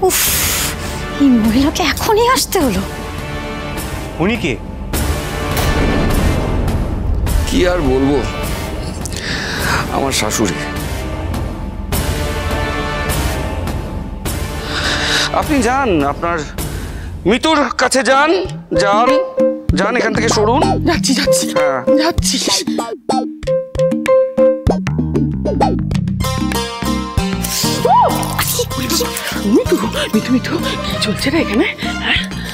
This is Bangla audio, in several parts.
উফ, এই মহিলাকে এখনই আসতে হলো। উনি কে? কি আর বলবো, আমার শাশুড়ি। আপনি যান, আপনার মৃত্যুর কাছে যান, যান যান, এখান থেকে সরুন। যাচ্ছি যাচ্ছি যাচ্ছি। মিঠু মিঠু মিঠু কি চলছে রে এখানে?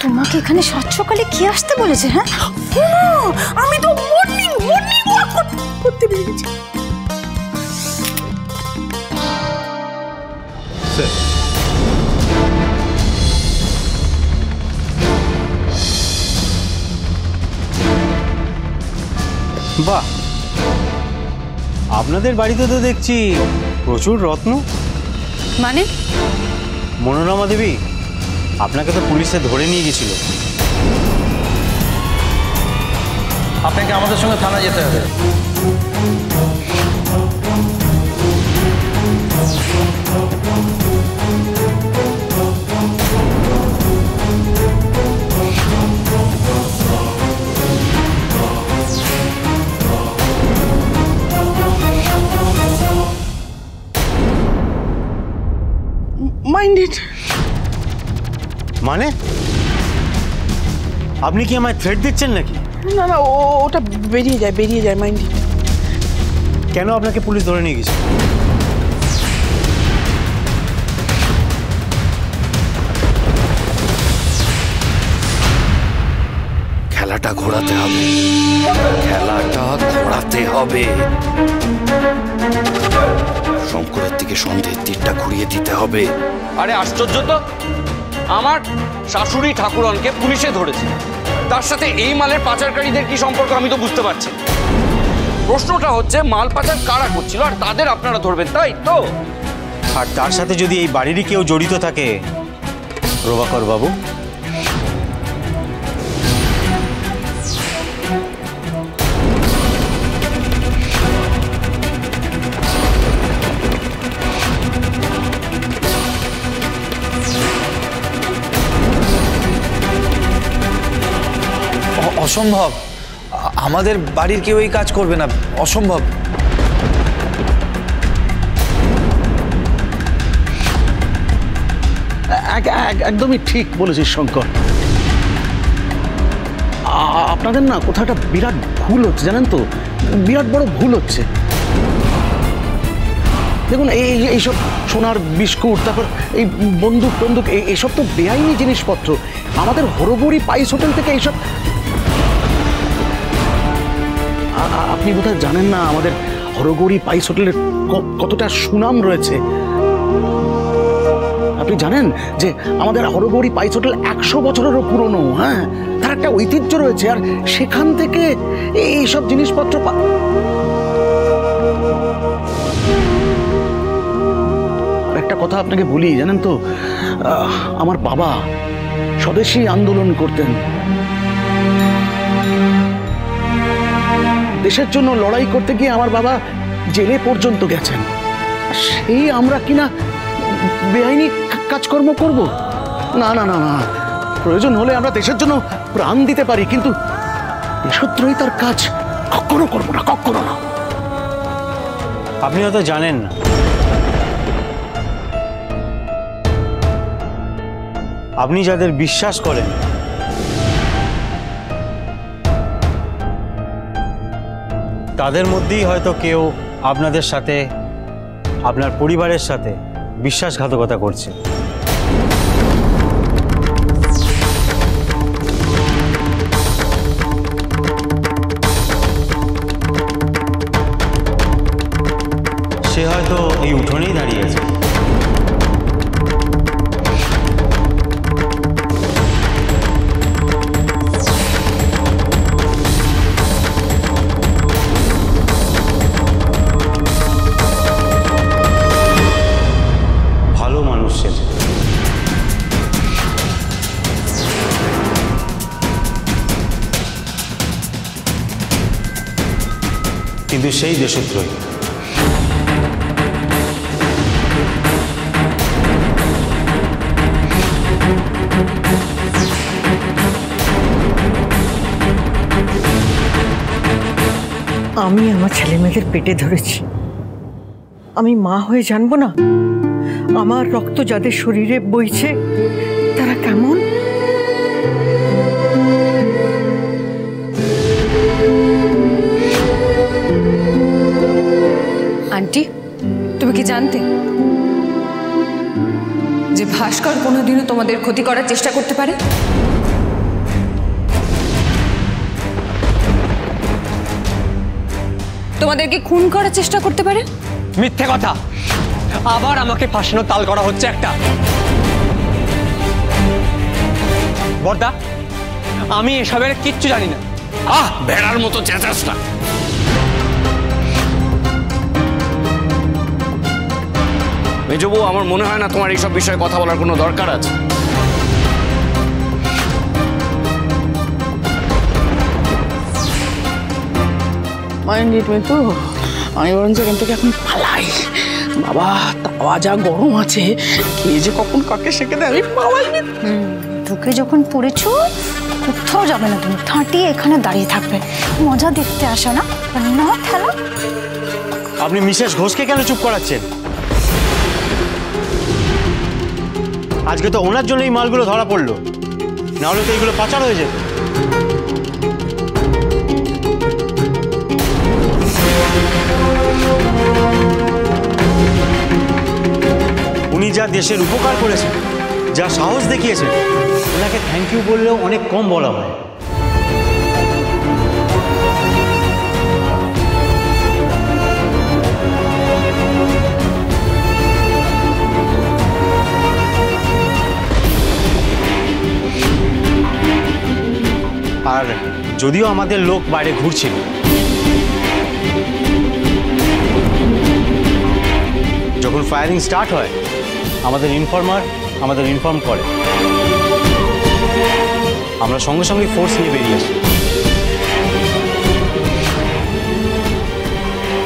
তোমাকে এখানে সাত সকালে কে আসতে বলেছে? হ্যাঁ, আমি তো মর্নিং ওয়াক করতে বেরিয়েছি। বাহ, আপনাদের বাড়িতে তো দেখছি প্রচুর রত্ন। মানে? মনোরমা দেবী, আপনাকে তো পুলিশে ধরে নিয়ে গেছিল। আপনাকে আমাদের সঙ্গে থানা যেতে হবে। মাইন্ডেড মানে আপনি কি আমায় থ্রেট দিচ্ছেন নাকি? না না, ওটা বেরিয়ে যায় মাইন্ডেড। কেন আপনাকে পুলিশ ধরে নিয়ে গেছে? খেলাটা ঘোরাতে হবে, খেলাটা ঘোরাতে হবে। শঙ্করের থেকে সন্দেহের তীরটা ঘুরিয়ে দিতে হবে। আরে আশ্চর্য তো, আমার শাশুড়ি ঠাকুরনকে পুলিশে ধরেছে, তার সাথে এই মালের পাচারকারীদের কি সম্পর্ক আমি তো বুঝতে পারছি। প্রশ্নটা হচ্ছে মাল পাচার কারা করছিল আর তাদের আপনারা ধরবেন, তাই তো? আর তার সাথে যদি এই বাড়িরই কেউ জড়িত থাকে, প্রভাকর বাবু, অসম্ভব, আমাদের বাড়ির কেউ এই কাজ করবে না, অসম্ভব। একদমই ঠিক বলেছিস শঙ্কর। আপনাদের না কোথাও একটা বিরাট ভুল হচ্ছে, জানেন তো, বিরাট বড় ভুল হচ্ছে। দেখুন, এইসব সোনার বিস্কুট, তারপর এই বন্দুক টন্দুক, এইসব তো বেআইনি জিনিসপত্র। আমাদের হরগৌরী পাইস হোটেল থেকে এইসব, আপনি বোধহয় জানেন না আমাদের হরগৌরী পাইস হোটেলের কতটা সুনাম রয়েছে। আপনি জানেন যে আমাদের হরগৌরী পাইস হোটেল 100 বছরেরও পুরনো। হ্যাঁ, তার একটা ঐতিহ্য রয়েছে, আর সেখান থেকে এইসব জিনিসপত্র। আর একটা কথা আপনাকে বলি, জানেন তো, আমার বাবা স্বদেশী আন্দোলন করতেন, দেশের জন্য লড়াই করতে গিয়ে আমার বাবা জেলে পর্যন্ত গেছেন। সেই আমরা কিনা বেআইনি কাজকর্ম করব? না না না না, প্রয়োজন হলে আমরা দেশের জন্য প্রাণ দিতে পারি, কিন্তু দেশদ্রোহিতার কাজ কখনো করবো না, কখনো না। আপনি হয়তো জানেন না, আপনি যাদের বিশ্বাস করেন তাদের মধ্যেই হয়তো কেউ আপনাদের সাথে, আপনার পরিবারের সাথে বিশ্বাসঘাতকতা করছে। সে হয়তো এই উঠোনেই দাঁড়িয়ে আছে। কিন্তু সেই দেশদ্রোহী আমি আমার ছেলেমেয়েদের পেটে ধরেছি, আমি মা হয়ে জানবো না আমার রক্ত যাদের শরীরে বইছে তারা কেমন? আন্টি, তুমি কি জানতে যে ভাস্কর কোনোদিনও তোমাদের ক্ষতি করার চেষ্টা করতে পারে? তোমাদেরকে খুন করার চেষ্টা করতে পারে? মিথ্যে কথা, আবার আমাকে ফাঁসানোর তাল করা হচ্ছে একটা। বড়দা, আমি এসবের কিচ্ছু জানি না। ভেড়ার মতো চেঁচাস না। মেজবু, আমার মনে হয় না তোমার এইসব বিষয়ে কথা বলার কোনো দরকার আছে। মাইন্ড ইট মিতু, আমি বরঞ্চ এখান থেকে এখন পালাই। বাবা, তাওয়া যা গরম আছে, কে যে কখন কাকে সেকে দেয় আমি পালাই। ঢুকে যখন পড়েছো কোথাও যাবে না, তুমি ঠাঁটিয়ে এখানে দাঁড়িয়ে থাকবে। মজা দেখতে আসা না, না খেলা। আপনি মিসেস ঘোষকে কেন চুপ করাচ্ছেন? আজকে তো ওনার জন্য এই মালগুলো ধরা পড়লো, নাহলে তো এইগুলো পাচার হয়ে যেত। উনি যা দেশের উপকার করেছেন, যা সাহস দেখিয়েছেন, ওনাকে থ্যাংক ইউ বললেও অনেক কম বলা হয়। আর যদিও আমাদের লোক বাইরে ঘুরছিল, যখন ফায়ারিং স্টার্ট হয় আমাদের ইনফর্মার আমাদের ইনফর্ম করে, আমরা সঙ্গে সঙ্গে ফোর্স নিয়ে বেরিয়ে আসি।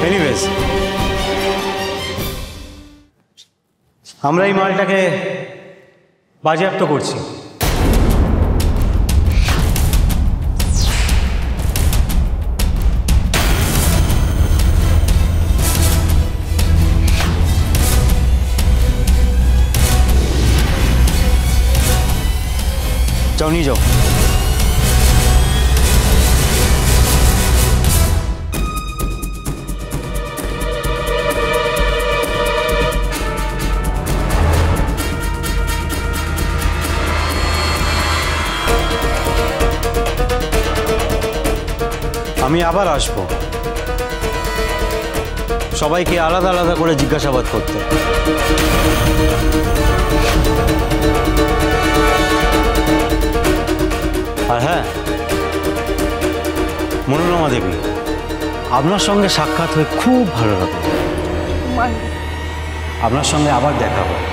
এনিওয়েজ, আমরা এই মালটাকে বাজেয়াপ্ত করছি। যাও, নিয়ে যাও। আমি আবার আসবো সবাইকে আলাদা আলাদা করে জিজ্ঞাসাবাদ করতে। আর হ্যাঁ, মনোরমা দেবী, আপনার সঙ্গে সাক্ষাৎ হয়ে খুব ভালো লাগলো। আপনার সঙ্গে আবার দেখা হবে।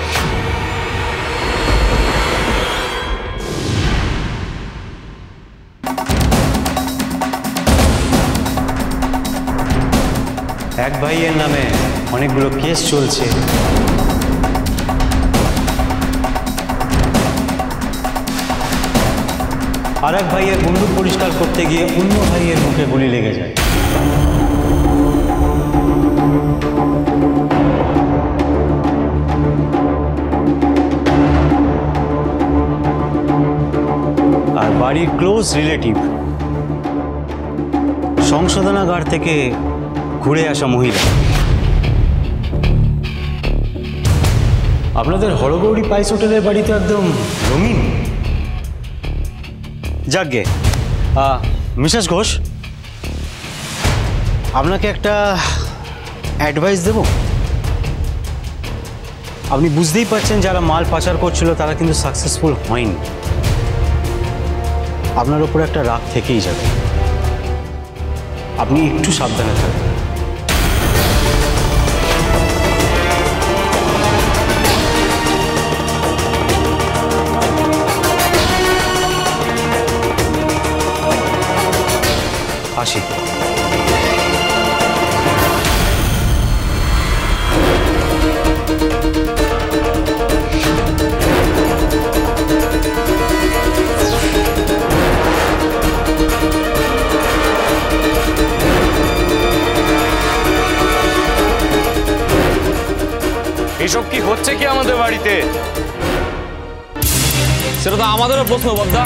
এক ভাইয়ের নামে অনেকগুলো কেস চলছে, আর এক ভাইয়ের বন্দুক পরিষ্কার করতে গিয়ে অন্য ভাইয়ের মুখে গুলি লেগে যায়। আর বাড়ির ক্লোজ রিলেটিভ সংশোধনাগার থেকে ঘুরে আসা মহিলা। আপনাদের হরগৌরী পাইস হোটেলের বাড়ি তো একদম রঙিন। যাকগে, মিসেস ঘোষ, আপনাকে একটা অ্যাডভাইস দেব। আপনি বুঝতেই পারছেন যারা মাল পাচার করছিল তারা কিন্তু সাকসেসফুল হয়নি। আপনার উপর একটা রাগ থেকেই যাবে, আপনি একটু সাবধানে থাকবেন। আসি। হচ্ছে কি আমাদের বাড়িতে? সেটা তো আমাদেরও প্রশ্ন বদ্দা।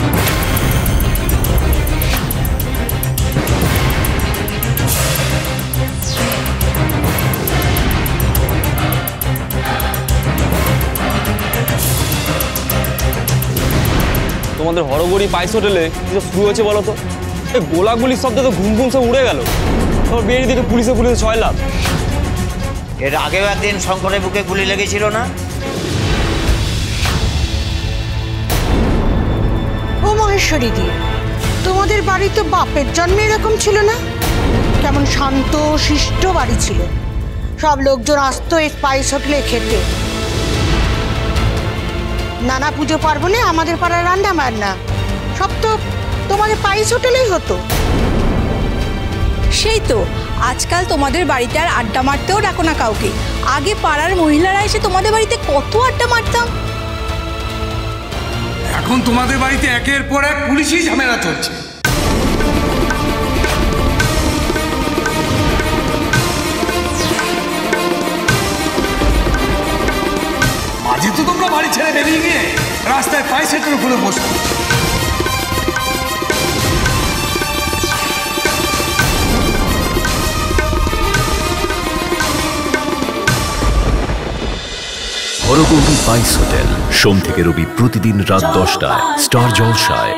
তোমাদের হরগড়ি পাইস হোটেলে কি শুরু হয়েছে বলো তো? এই গোলাগুলির শব্দে তো ঘুম ঘুম সব উড়ে গেল। তোর বেরিয়ে দিকে পুলিশে 6 লাখ। এর আগেও একদিন শঙ্করের বুকে গুলি লেগেছিল না? ও মহেশ্বরী দি, তোমাদের বাড়ি তো বাপের জন্মে এরকম ছিল না? কেমন শান্ত শিষ্ট বাড়ি ছিল, সব লোকজন আসতো এই স্পাইস হোটেলে খেতে। নানা পুজো পার্বণে আমাদের পাড়ার রান্না বান্না সব তো তোমাদের স্পাইস হোটেলেই হতো। সেই তো, আজকাল তোমাদের বাড়িতে আর আড্ডা মারতেও ডাকো না কাউকে। আগে পাড়ার মহিলারা এসে তোমাদের বাড়িতে কত আড্ডা মারতাম। এখন তোমাদের বাড়িতে একের পর এক পুলিশি ঝামেলা চলছে। মাঝে তো তোমরা বাড়ি ছেড়ে বেরিয়ে গিয়ে রাস্তায় পাইসেটের উপরে বসো। হরগৌরী পাইস হোটেল, সোম থেকে রবি প্রতিদিন রাত 10টায় স্টার জলসায়।